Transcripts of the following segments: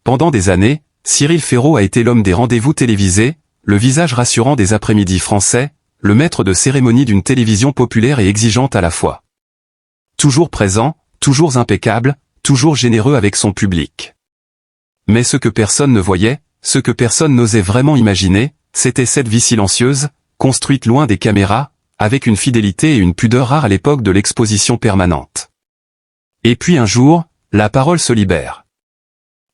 Pendant des années, Cyril Ferraud a été l'homme des rendez-vous télévisés, le visage rassurant des après-midi français, le maître de cérémonie d'une télévision populaire et exigeante à la fois. Toujours présent, toujours impeccable, toujours généreux avec son public. Mais ce que personne ne voyait, ce que personne n'osait vraiment imaginer, c'était cette vie silencieuse, construite loin des caméras, avec une fidélité et une pudeur rares à l'époque de l'exposition permanente. Et puis un jour, la parole se libère.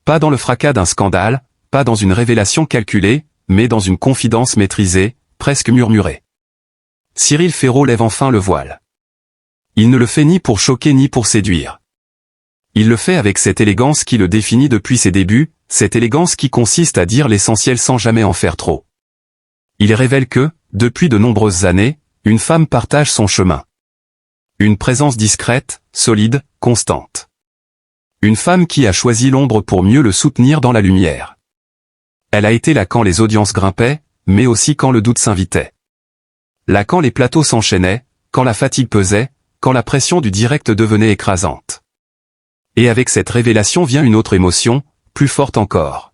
Pas dans le fracas d'un scandale, pas dans une révélation calculée, mais dans une confidence maîtrisée, presque murmurée. Cyril Ferraud lève enfin le voile. Il ne le fait ni pour choquer ni pour séduire. Il le fait avec cette élégance qui le définit depuis ses débuts, cette élégance qui consiste à dire l'essentiel sans jamais en faire trop. Il révèle que, depuis de nombreuses années, une femme partage son chemin. Une présence discrète, solide, constante. Une femme qui a choisi l'ombre pour mieux le soutenir dans la lumière. Elle a été là quand les audiences grimpaient, mais aussi quand le doute s'invitait. Là quand les plateaux s'enchaînaient, quand la fatigue pesait, quand la pression du direct devenait écrasante. Et avec cette révélation vient une autre émotion, plus forte encore.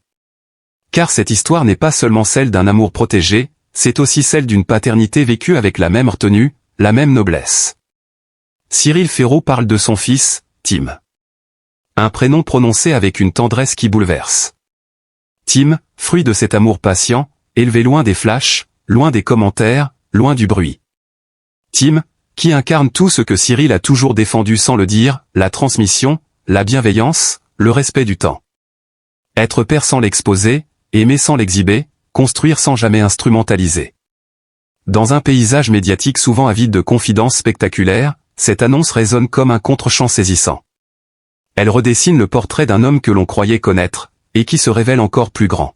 Car cette histoire n'est pas seulement celle d'un amour protégé, c'est aussi celle d'une paternité vécue avec la même retenue, la même noblesse. Cyril Ferraud parle de son fils, Tim. Un prénom prononcé avec une tendresse qui bouleverse. Tim, fruit de cet amour patient, élevé loin des flashs, loin des commentaires, loin du bruit. Tim, qui incarne tout ce que Cyril a toujours défendu sans le dire, la transmission, la bienveillance, le respect du temps. Être père sans l'exposer, aimer sans l'exhiber, construire sans jamais instrumentaliser. Dans un paysage médiatique souvent avide de confidences spectaculaires, cette annonce résonne comme un contre-champ saisissant. Elle redessine le portrait d'un homme que l'on croyait connaître, et qui se révèle encore plus grand.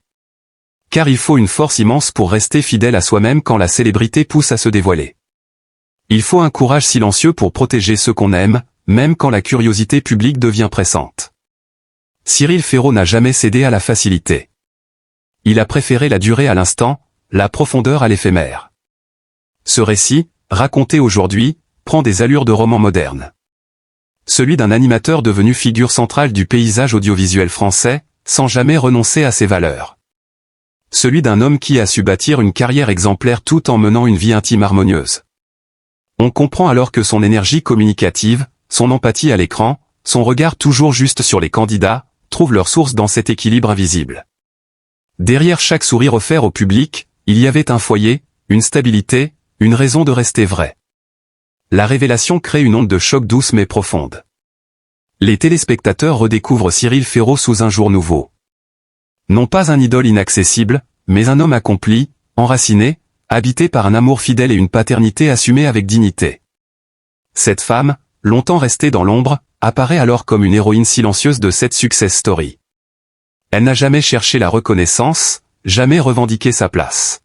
Car il faut une force immense pour rester fidèle à soi-même quand la célébrité pousse à se dévoiler. Il faut un courage silencieux pour protéger ceux qu'on aime, même quand la curiosité publique devient pressante. Cyril Ferraud n'a jamais cédé à la facilité. Il a préféré la durée à l'instant, la profondeur à l'éphémère. Ce récit, raconté aujourd'hui, prend des allures de roman moderne. Celui d'un animateur devenu figure centrale du paysage audiovisuel français, sans jamais renoncer à ses valeurs. Celui d'un homme qui a su bâtir une carrière exemplaire tout en menant une vie intime harmonieuse. On comprend alors que son énergie communicative, son empathie à l'écran, son regard toujours juste sur les candidats, trouvent leur source dans cet équilibre invisible. Derrière chaque sourire offert au public, il y avait un foyer, une stabilité, une raison de rester vrai. La révélation crée une onde de choc douce mais profonde. Les téléspectateurs redécouvrent Cyril Ferraud sous un jour nouveau. Non pas un idole inaccessible, mais un homme accompli, enraciné, habité par un amour fidèle et une paternité assumée avec dignité. Cette femme, longtemps restée dans l'ombre, apparaît alors comme une héroïne silencieuse de cette success story. Elle n'a jamais cherché la reconnaissance, jamais revendiqué sa place.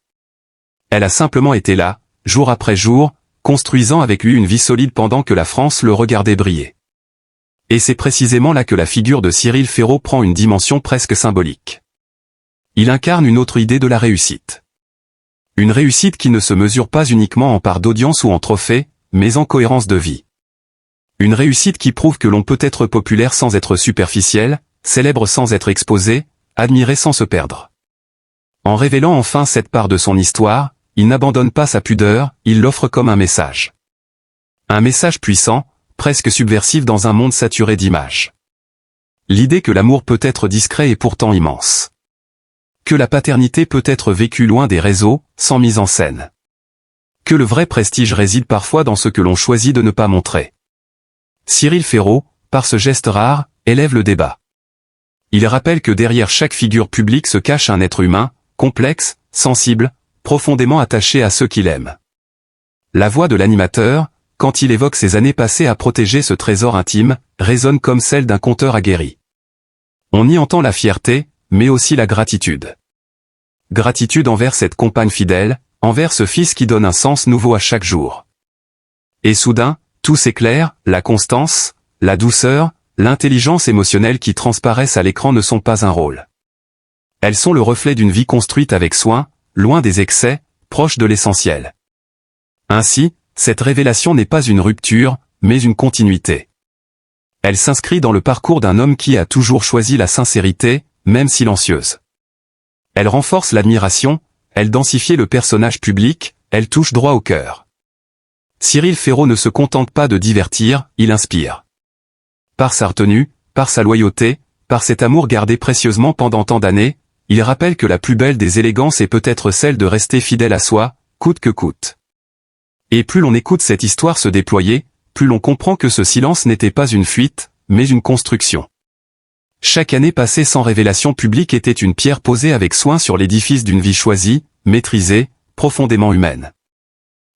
Elle a simplement été là, jour après jour, construisant avec lui une vie solide pendant que la France le regardait briller. Et c'est précisément là que la figure de Cyril Ferraud prend une dimension presque symbolique. Il incarne une autre idée de la réussite. Une réussite qui ne se mesure pas uniquement en part d'audience ou en trophée, mais en cohérence de vie. Une réussite qui prouve que l'on peut être populaire sans être superficiel, célèbre sans être exposé, admiré sans se perdre. En révélant enfin cette part de son histoire, il n'abandonne pas sa pudeur, il l'offre comme un message. Un message puissant, presque subversif dans un monde saturé d'images. L'idée que l'amour peut être discret et pourtant immense. Que la paternité peut être vécue loin des réseaux, sans mise en scène. Que le vrai prestige réside parfois dans ce que l'on choisit de ne pas montrer. Cyril Ferraud, par ce geste rare, élève le débat. Il rappelle que derrière chaque figure publique se cache un être humain, complexe, sensible, profondément attaché à ceux qu'il aime. La voix de l'animateur, quand il évoque ses années passées à protéger ce trésor intime, résonne comme celle d'un conteur aguerri. On y entend la fierté, mais aussi la gratitude. Gratitude envers cette compagne fidèle, envers ce fils qui donne un sens nouveau à chaque jour. Et soudain, tout s'éclaire, la constance, la douceur, l'intelligence émotionnelle qui transparaissent à l'écran ne sont pas un rôle. Elles sont le reflet d'une vie construite avec soin, loin des excès, proche de l'essentiel. Ainsi, cette révélation n'est pas une rupture, mais une continuité. Elle s'inscrit dans le parcours d'un homme qui a toujours choisi la sincérité, même silencieuse. Elle renforce l'admiration, elle densifie le personnage public, elle touche droit au cœur. Cyril Ferraud ne se contente pas de divertir, il inspire. Par sa retenue, par sa loyauté, par cet amour gardé précieusement pendant tant d'années, il rappelle que la plus belle des élégances est peut-être celle de rester fidèle à soi, coûte que coûte. Et plus l'on écoute cette histoire se déployer, plus l'on comprend que ce silence n'était pas une fuite, mais une construction. Chaque année passée sans révélation publique était une pierre posée avec soin sur l'édifice d'une vie choisie, maîtrisée, profondément humaine.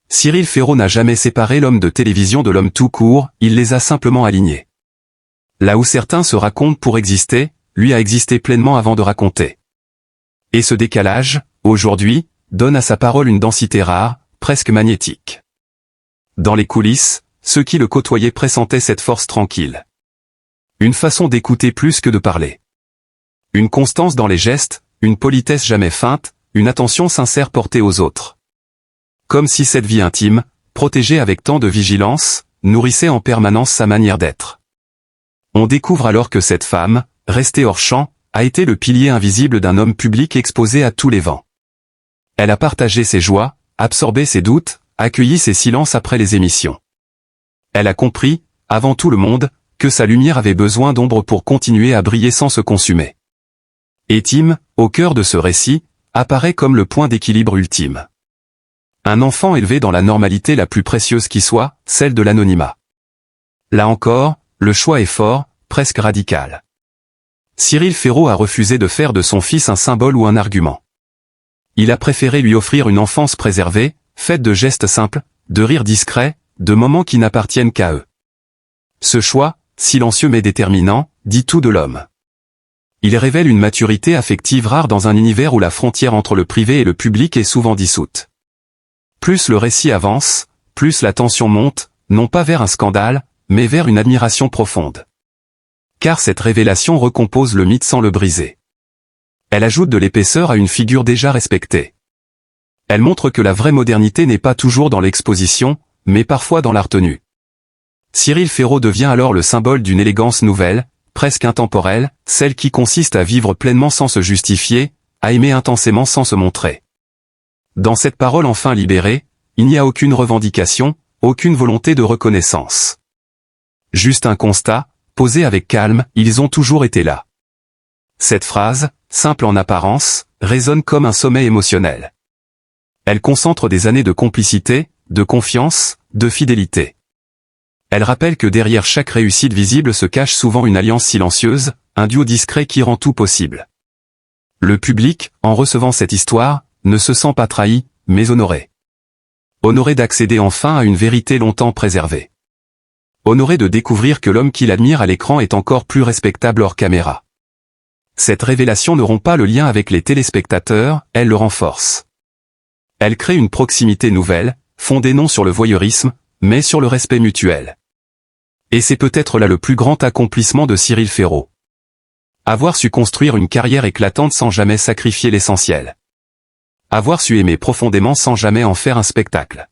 Cyril Ferraud n'a jamais séparé l'homme de télévision de l'homme tout court, il les a simplement alignés. Là où certains se racontent pour exister, lui a existé pleinement avant de raconter. Et ce décalage, aujourd'hui, donne à sa parole une densité rare, presque magnétique. Dans les coulisses, ceux qui le côtoyaient pressentaient cette force tranquille. Une façon d'écouter plus que de parler. Une constance dans les gestes, une politesse jamais feinte, une attention sincère portée aux autres. Comme si cette vie intime, protégée avec tant de vigilance, nourrissait en permanence sa manière d'être. On découvre alors que cette femme, restée hors champ, a été le pilier invisible d'un homme public exposé à tous les vents. Elle a partagé ses joies, absorbé ses doutes, accueilli ses silences après les émissions. Elle a compris, avant tout le monde, que sa lumière avait besoin d'ombre pour continuer à briller sans se consumer. Et Tim, au cœur de ce récit, apparaît comme le point d'équilibre ultime. Un enfant élevé dans la normalité la plus précieuse qui soit, celle de l'anonymat. Là encore, le choix est fort, presque radical. Cyril Ferraud a refusé de faire de son fils un symbole ou un argument. Il a préféré lui offrir une enfance préservée, faite de gestes simples, de rires discrets, de moments qui n'appartiennent qu'à eux. Ce choix, silencieux mais déterminant, dit tout de l'homme. Il révèle une maturité affective rare dans un univers où la frontière entre le privé et le public est souvent dissoute. Plus le récit avance, plus la tension monte, non pas vers un scandale, mais vers une admiration profonde. Car cette révélation recompose le mythe sans le briser. Elle ajoute de l'épaisseur à une figure déjà respectée. Elle montre que la vraie modernité n'est pas toujours dans l'exposition, mais parfois dans la retenue. Cyril Ferraud devient alors le symbole d'une élégance nouvelle, presque intemporelle, celle qui consiste à vivre pleinement sans se justifier, à aimer intensément sans se montrer. Dans cette parole enfin libérée, il n'y a aucune revendication, aucune volonté de reconnaissance. Juste un constat, posé avec calme, ils ont toujours été là. Cette phrase, simple en apparence, résonne comme un sommet émotionnel. Elle concentre des années de complicité, de confiance, de fidélité. Elle rappelle que derrière chaque réussite visible se cache souvent une alliance silencieuse, un duo discret qui rend tout possible. Le public, en recevant cette histoire, ne se sent pas trahi, mais honoré. Honoré d'accéder enfin à une vérité longtemps préservée. Honoré de découvrir que l'homme qu'il admire à l'écran est encore plus respectable hors caméra. Cette révélation ne rompt pas le lien avec les téléspectateurs, elle le renforce. Elle crée une proximité nouvelle, fondée non sur le voyeurisme, mais sur le respect mutuel. Et c'est peut-être là le plus grand accomplissement de Cyril Ferraud. Avoir su construire une carrière éclatante sans jamais sacrifier l'essentiel. Avoir su aimer profondément sans jamais en faire un spectacle.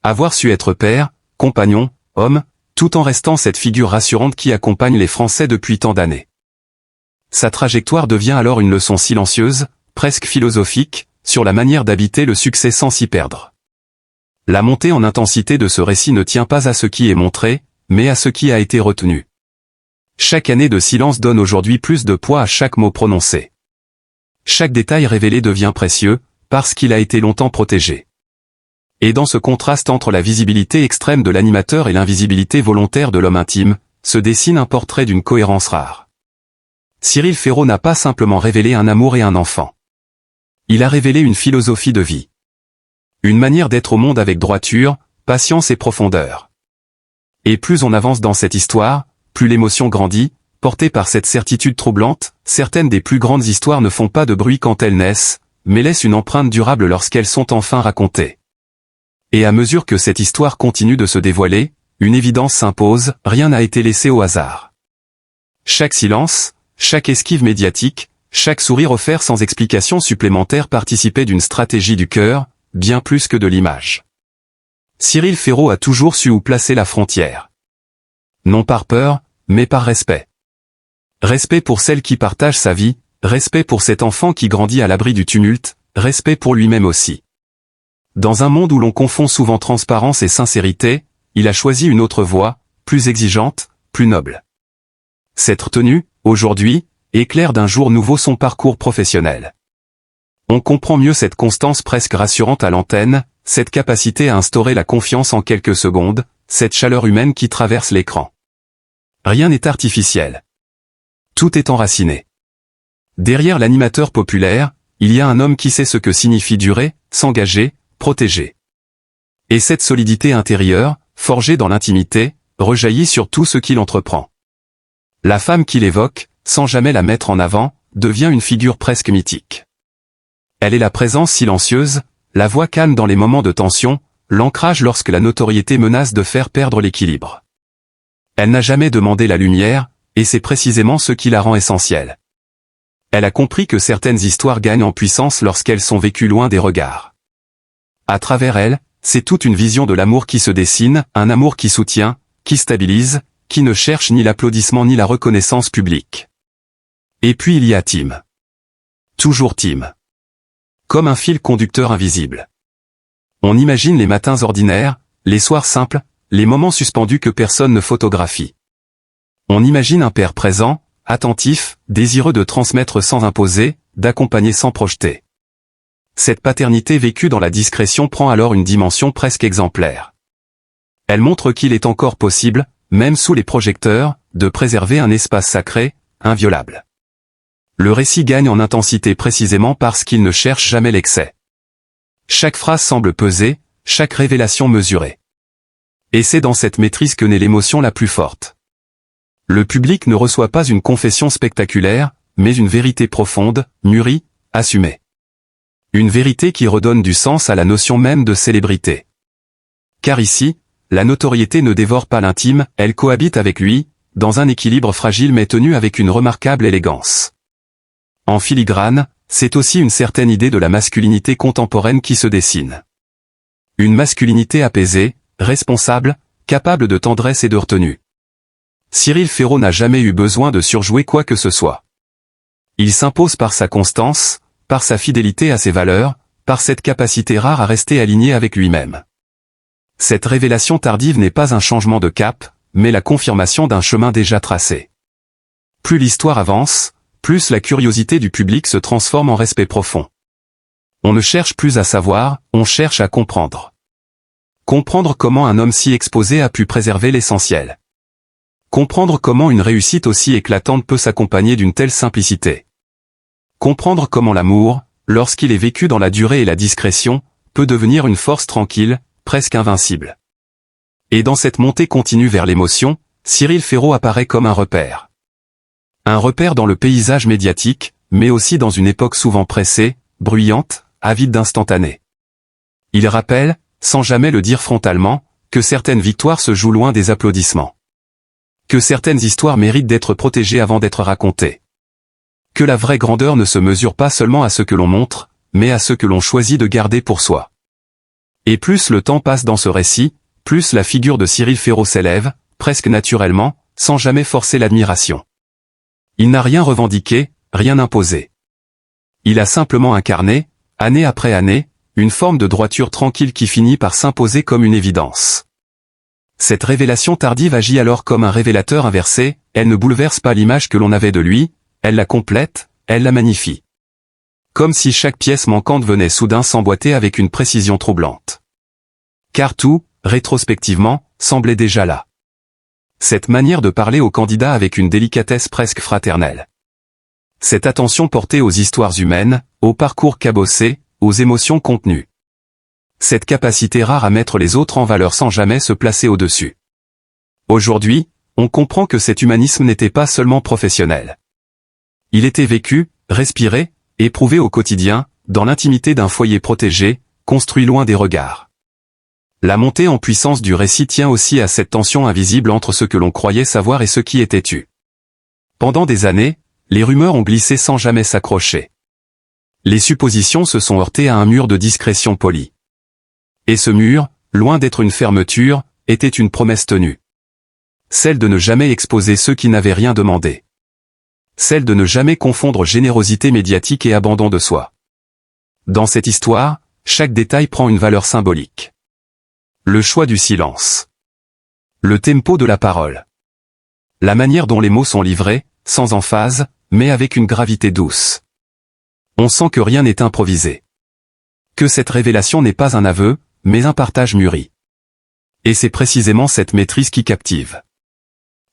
Avoir su être père, compagnon, homme, tout en restant cette figure rassurante qui accompagne les Français depuis tant d'années. Sa trajectoire devient alors une leçon silencieuse, presque philosophique, sur la manière d'habiter le succès sans s'y perdre. La montée en intensité de ce récit ne tient pas à ce qui est montré, mais à ce qui a été retenu. Chaque année de silence donne aujourd'hui plus de poids à chaque mot prononcé. Chaque détail révélé devient précieux, parce qu'il a été longtemps protégé. Et dans ce contraste entre la visibilité extrême de l'animateur et l'invisibilité volontaire de l'homme intime, se dessine un portrait d'une cohérence rare. Cyril Ferraud n'a pas simplement révélé un amour et un enfant. Il a révélé une philosophie de vie. Une manière d'être au monde avec droiture, patience et profondeur. Et plus on avance dans cette histoire, plus l'émotion grandit, portée par cette certitude troublante, certaines des plus grandes histoires ne font pas de bruit quand elles naissent, mais laissent une empreinte durable lorsqu'elles sont enfin racontées. Et à mesure que cette histoire continue de se dévoiler, une évidence s'impose, rien n'a été laissé au hasard. Chaque silence, chaque esquive médiatique, chaque sourire offert sans explication supplémentaire participait d'une stratégie du cœur, bien plus que de l'image. Cyril Ferraud a toujours su où placer la frontière. Non par peur, mais par respect. Respect pour celle qui partage sa vie, respect pour cet enfant qui grandit à l'abri du tumulte, respect pour lui-même aussi. Dans un monde où l'on confond souvent transparence et sincérité, il a choisi une autre voie, plus exigeante, plus noble. Cette retenue, aujourd'hui, éclaire d'un jour nouveau son parcours professionnel. On comprend mieux cette constance presque rassurante à l'antenne, cette capacité à instaurer la confiance en quelques secondes, cette chaleur humaine qui traverse l'écran. Rien n'est artificiel. Tout est enraciné. Derrière l'animateur populaire, il y a un homme qui sait ce que signifie durer, s'engager, protéger. Et cette solidité intérieure, forgée dans l'intimité, rejaillit sur tout ce qu'il entreprend. La femme qu'il évoque, sans jamais la mettre en avant, devient une figure presque mythique. Elle est la présence silencieuse, la voix calme dans les moments de tension, l'ancrage lorsque la notoriété menace de faire perdre l'équilibre. Elle n'a jamais demandé la lumière, et c'est précisément ce qui la rend essentielle. Elle a compris que certaines histoires gagnent en puissance lorsqu'elles sont vécues loin des regards. À travers elle, c'est toute une vision de l'amour qui se dessine, un amour qui soutient, qui stabilise, qui ne cherche ni l'applaudissement ni la reconnaissance publique. Et puis il y a Tim. Toujours Tim. Comme un fil conducteur invisible. On imagine les matins ordinaires, les soirs simples, les moments suspendus que personne ne photographie. On imagine un père présent, attentif, désireux de transmettre sans imposer, d'accompagner sans projeter. Cette paternité vécue dans la discrétion prend alors une dimension presque exemplaire. Elle montre qu'il est encore possible, même sous les projecteurs, de préserver un espace sacré, inviolable. Le récit gagne en intensité précisément parce qu'il ne cherche jamais l'excès. Chaque phrase semble peser, chaque révélation mesurée. Et c'est dans cette maîtrise que naît l'émotion la plus forte. Le public ne reçoit pas une confession spectaculaire, mais une vérité profonde, mûrie, assumée. Une vérité qui redonne du sens à la notion même de célébrité. Car ici, la notoriété ne dévore pas l'intime, elle cohabite avec lui, dans un équilibre fragile mais tenu avec une remarquable élégance. En filigrane, c'est aussi une certaine idée de la masculinité contemporaine qui se dessine. Une masculinité apaisée, responsable, capable de tendresse et de retenue. Cyril Ferraud n'a jamais eu besoin de surjouer quoi que ce soit. Il s'impose par sa constance, par sa fidélité à ses valeurs, par cette capacité rare à rester aligné avec lui-même. Cette révélation tardive n'est pas un changement de cap, mais la confirmation d'un chemin déjà tracé. Plus l'histoire avance, plus la curiosité du public se transforme en respect profond. On ne cherche plus à savoir, on cherche à comprendre. Comprendre comment un homme si exposé a pu préserver l'essentiel. Comprendre comment une réussite aussi éclatante peut s'accompagner d'une telle simplicité. Comprendre comment l'amour, lorsqu'il est vécu dans la durée et la discrétion, peut devenir une force tranquille, presque invincible. Et dans cette montée continue vers l'émotion, Cyril Ferraud apparaît comme un repère. Un repère dans le paysage médiatique, mais aussi dans une époque souvent pressée, bruyante, avide d'instantané. Il rappelle, sans jamais le dire frontalement, que certaines victoires se jouent loin des applaudissements. Que certaines histoires méritent d'être protégées avant d'être racontées. Que la vraie grandeur ne se mesure pas seulement à ce que l'on montre, mais à ce que l'on choisit de garder pour soi. Et plus le temps passe dans ce récit, plus la figure de Cyril Ferraud s'élève, presque naturellement, sans jamais forcer l'admiration. Il n'a rien revendiqué, rien imposé. Il a simplement incarné, année après année, une forme de droiture tranquille qui finit par s'imposer comme une évidence. Cette révélation tardive agit alors comme un révélateur inversé, elle ne bouleverse pas l'image que l'on avait de lui, elle la complète, elle la magnifie. Comme si chaque pièce manquante venait soudain s'emboîter avec une précision troublante. Car tout, rétrospectivement, semblait déjà là. Cette manière de parler aux candidats avec une délicatesse presque fraternelle. Cette attention portée aux histoires humaines, aux parcours cabossés, aux émotions contenues. Cette capacité rare à mettre les autres en valeur sans jamais se placer au-dessus. Aujourd'hui, on comprend que cet humanisme n'était pas seulement professionnel. Il était vécu, respiré, éprouvé au quotidien, dans l'intimité d'un foyer protégé, construit loin des regards. La montée en puissance du récit tient aussi à cette tension invisible entre ce que l'on croyait savoir et ce qui était tu. Pendant des années, les rumeurs ont glissé sans jamais s'accrocher. Les suppositions se sont heurtées à un mur de discrétion polie. Et ce mur, loin d'être une fermeture, était une promesse tenue. Celle de ne jamais exposer ceux qui n'avaient rien demandé. Celle de ne jamais confondre générosité médiatique et abandon de soi. Dans cette histoire, chaque détail prend une valeur symbolique. Le choix du silence. Le tempo de la parole. La manière dont les mots sont livrés, sans emphase, mais avec une gravité douce. On sent que rien n'est improvisé. Que cette révélation n'est pas un aveu, mais un partage mûri. Et c'est précisément cette maîtrise qui captive.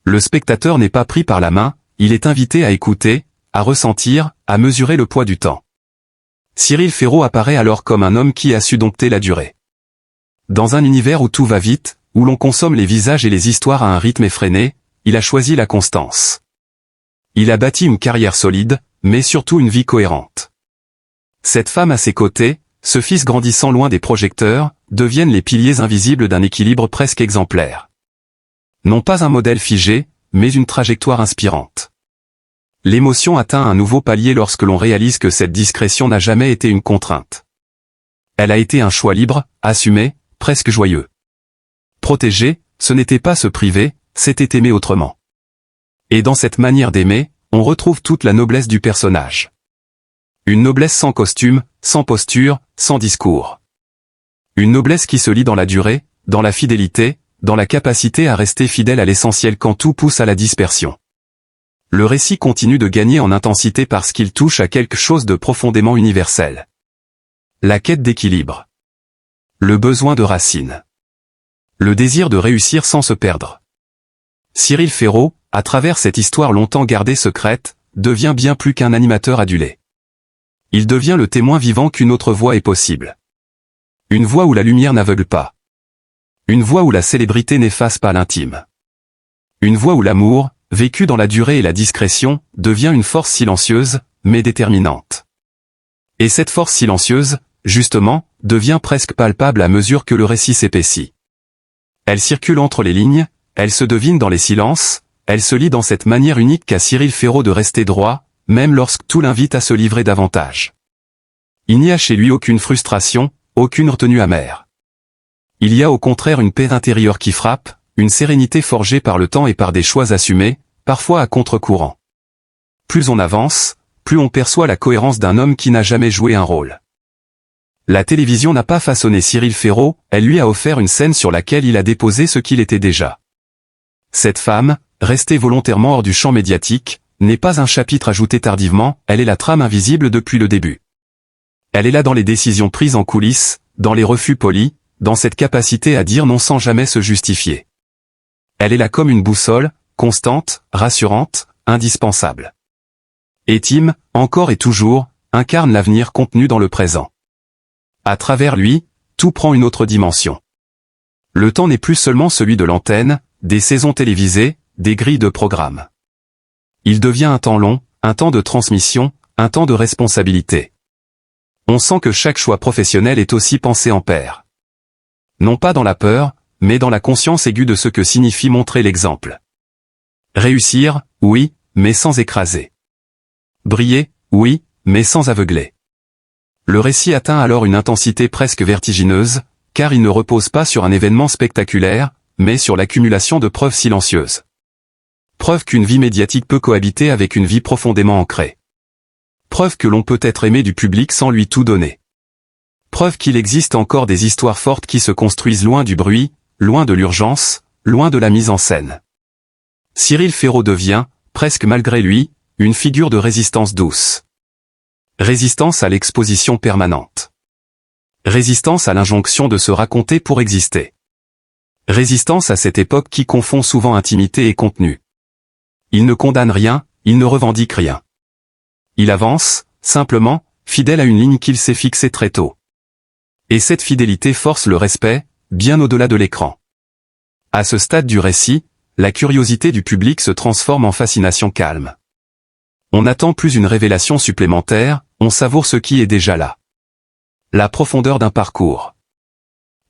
Le spectateur n'est pas pris par la main, il est invité à écouter, à ressentir, à mesurer le poids du temps. Cyril Ferraud apparaît alors comme un homme qui a su dompter la durée. Dans un univers où tout va vite, où l'on consomme les visages et les histoires à un rythme effréné, il a choisi la constance. Il a bâti une carrière solide, mais surtout une vie cohérente. Cette femme à ses côtés, ce fils grandissant loin des projecteurs, deviennent les piliers invisibles d'un équilibre presque exemplaire. Non pas un modèle figé, mais une trajectoire inspirante. L'émotion atteint un nouveau palier lorsque l'on réalise que cette discrétion n'a jamais été une contrainte. Elle a été un choix libre, assumé, presque joyeux. Protéger, ce n'était pas se priver, c'était aimer autrement. Et dans cette manière d'aimer, on retrouve toute la noblesse du personnage. Une noblesse sans costume, sans posture, sans discours. Une noblesse qui se lie dans la durée, dans la fidélité, dans la capacité à rester fidèle à l'essentiel quand tout pousse à la dispersion. Le récit continue de gagner en intensité parce qu'il touche à quelque chose de profondément universel. La quête d'équilibre. Le besoin de racines. Le désir de réussir sans se perdre. Cyril Ferraud, à travers cette histoire longtemps gardée secrète, devient bien plus qu'un animateur adulé. Il devient le témoin vivant qu'une autre voie est possible. Une voie où la lumière n'aveugle pas. Une voie où la célébrité n'efface pas l'intime. Une voie où l'amour, vécu dans la durée et la discrétion, devient une force silencieuse, mais déterminante. Et cette force silencieuse, justement, devient presque palpable à mesure que le récit s'épaissit. Elle circule entre les lignes, elle se devine dans les silences, elle se lie dans cette manière unique qu'a Cyril Ferraud de rester droit, même lorsque tout l'invite à se livrer davantage. Il n'y a chez lui aucune frustration, aucune retenue amère. Il y a au contraire une paix intérieure qui frappe, une sérénité forgée par le temps et par des choix assumés, parfois à contre-courant. Plus on avance, plus on perçoit la cohérence d'un homme qui n'a jamais joué un rôle. La télévision n'a pas façonné Cyril Ferraud, elle lui a offert une scène sur laquelle il a déposé ce qu'il était déjà. Cette femme, restée volontairement hors du champ médiatique, n'est pas un chapitre ajouté tardivement, elle est la trame invisible depuis le début. Elle est là dans les décisions prises en coulisses, dans les refus polis, dans cette capacité à dire non sans jamais se justifier. Elle est là comme une boussole, constante, rassurante, indispensable. Et Tim, encore et toujours, incarne l'avenir contenu dans le présent. À travers lui, tout prend une autre dimension. Le temps n'est plus seulement celui de l'antenne, des saisons télévisées, des grilles de programmes. Il devient un temps long, un temps de transmission, un temps de responsabilité. On sent que chaque choix professionnel est aussi pensé en paire. Non pas dans la peur, mais dans la conscience aiguë de ce que signifie montrer l'exemple. Réussir, oui, mais sans écraser. Briller, oui, mais sans aveugler. Le récit atteint alors une intensité presque vertigineuse, car il ne repose pas sur un événement spectaculaire, mais sur l'accumulation de preuves silencieuses. Preuve qu'une vie médiatique peut cohabiter avec une vie profondément ancrée. Preuve que l'on peut être aimé du public sans lui tout donner. Preuve qu'il existe encore des histoires fortes qui se construisent loin du bruit, loin de l'urgence, loin de la mise en scène. Cyril Ferraud devient, presque malgré lui, une figure de résistance douce. Résistance à l'exposition permanente. Résistance à l'injonction de se raconter pour exister. Résistance à cette époque qui confond souvent intimité et contenu. Il ne condamne rien, il ne revendique rien. Il avance, simplement, fidèle à une ligne qu'il s'est fixée très tôt. Et cette fidélité force le respect, bien au-delà de l'écran. À ce stade du récit, la curiosité du public se transforme en fascination calme. On n'attend plus une révélation supplémentaire, on savoure ce qui est déjà là. La profondeur d'un parcours.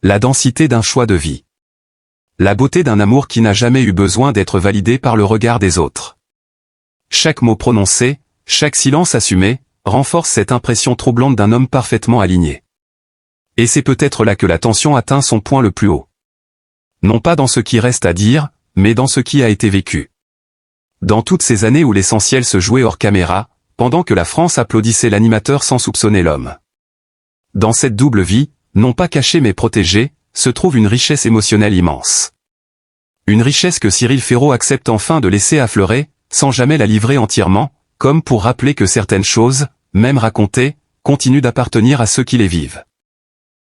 La densité d'un choix de vie. La beauté d'un amour qui n'a jamais eu besoin d'être validé par le regard des autres. Chaque mot prononcé, chaque silence assumé, renforce cette impression troublante d'un homme parfaitement aligné. Et c'est peut-être là que la tension atteint son point le plus haut. Non pas dans ce qui reste à dire, mais dans ce qui a été vécu. Dans toutes ces années où l'essentiel se jouait hors caméra, pendant que la France applaudissait l'animateur sans soupçonner l'homme. Dans cette double vie, non pas cachée mais protégée, se trouve une richesse émotionnelle immense. Une richesse que Cyril Ferraud accepte enfin de laisser affleurer, sans jamais la livrer entièrement, comme pour rappeler que certaines choses, même racontées, continuent d'appartenir à ceux qui les vivent.